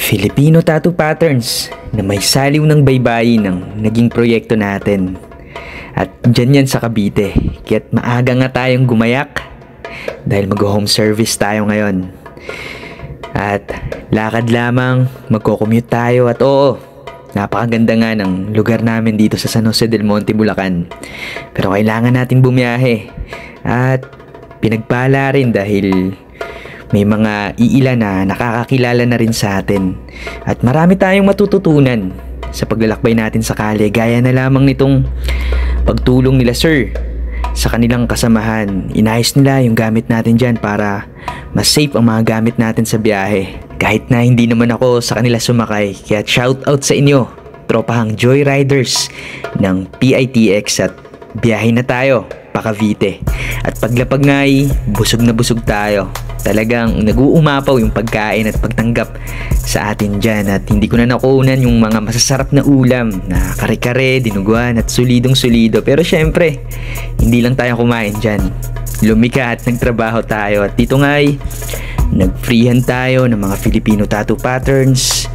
Filipino tattoo patterns na may saliw ng baybayin ng naging proyekto natin. At dyan yan sa Cavite, kaya't maaga nga tayong gumayak dahil mag-home service tayo ngayon. At lakad lamang, magko-commute tayo at oo, napakaganda nga ng lugar namin dito sa San Jose del Monte, Bulacan. Pero kailangan natin bumiyahe at pinagpala rin dahil may mga iilan na nakakakilala na rin sa atin. At marami tayong matututunan sa paglalakbay natin sa kalye, gaya na lamang nitong pagtulong nila sir sa kanilang kasamahan. Inayos nila yung gamit natin dyan para mas safe ang mga gamit natin sa biyahe. Kahit na hindi naman ako sa kanila sumakay, kaya shout out sa inyo, tropahang Joyriders ng PITX, at biyahe na tayo pa Cavite. At paglapag nga ay busog na busog tayo. Talagang nag-uumapaw yung pagkain at pagtanggap sa atin dyan. At hindi ko na nakunan yung mga masasarap na ulam na kare-kare, dinuguan at solidong-solido. Pero syempre, hindi lang tayo kumain dyan. Lumika at nagtrabaho tayo. At dito nga ay nag-freehan tayo ng mga Filipino tattoo patterns.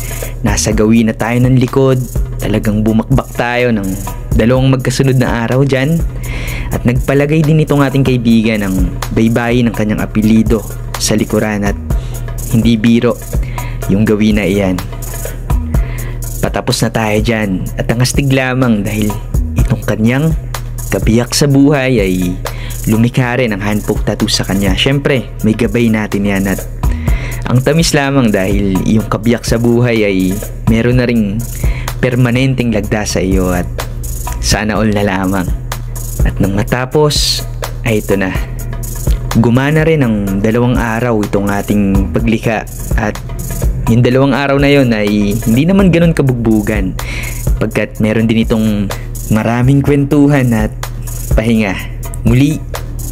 Nasa gawin na tayo ng likod. Talagang bumakbak tayo ng dalawang magkasunod na araw dyan. At nagpalagay din itong ating kaibigan ng baybayin ng kanyang apelido sa likuran, at hindi biro yung gawin na iyan. Patapos na tayo dyan at ang astig lamang dahil itong kanyang kabiyak sa buhay ay lumikha rin ng handpoke tattoo sa kanya. Syempre may gabay natin yan, at ang tamis lamang dahil yung kabiyak sa buhay ay meron na ring permanenteng lagda sa iyo, at sana all na lamang. At nang matapos ay ito na, gumana rin ng 2 araw itong ating paglikha. At yung 2 araw na yon ay hindi naman ganun kabugbugan, pagkat meron din itong maraming kwentuhan at pahinga. Muli,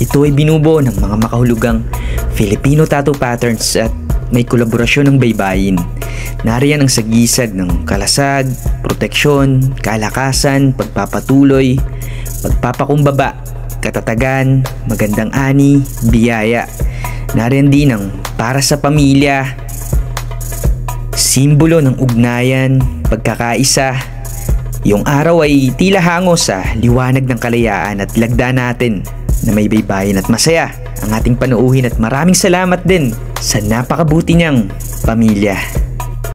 ito ay binubuo ng mga makahulugang Filipino tattoo patterns at may kolaborasyon ng baybayin. Nariyan ang sagisag ng kalasag, proteksyon, kalakasan, pagpapatuloy, pagpapakumbaba, katatagan, magandang ani, biyaya. Nariyan din ang para sa pamilya, simbolo ng ugnayan, pagkakaisa. Yung araw ay tila hango sa liwanag ng kalayaan at lagda natin na may baybayin, at masaya ang ating panuuhin, at maraming salamat din sa napakabuti niyang pamilya.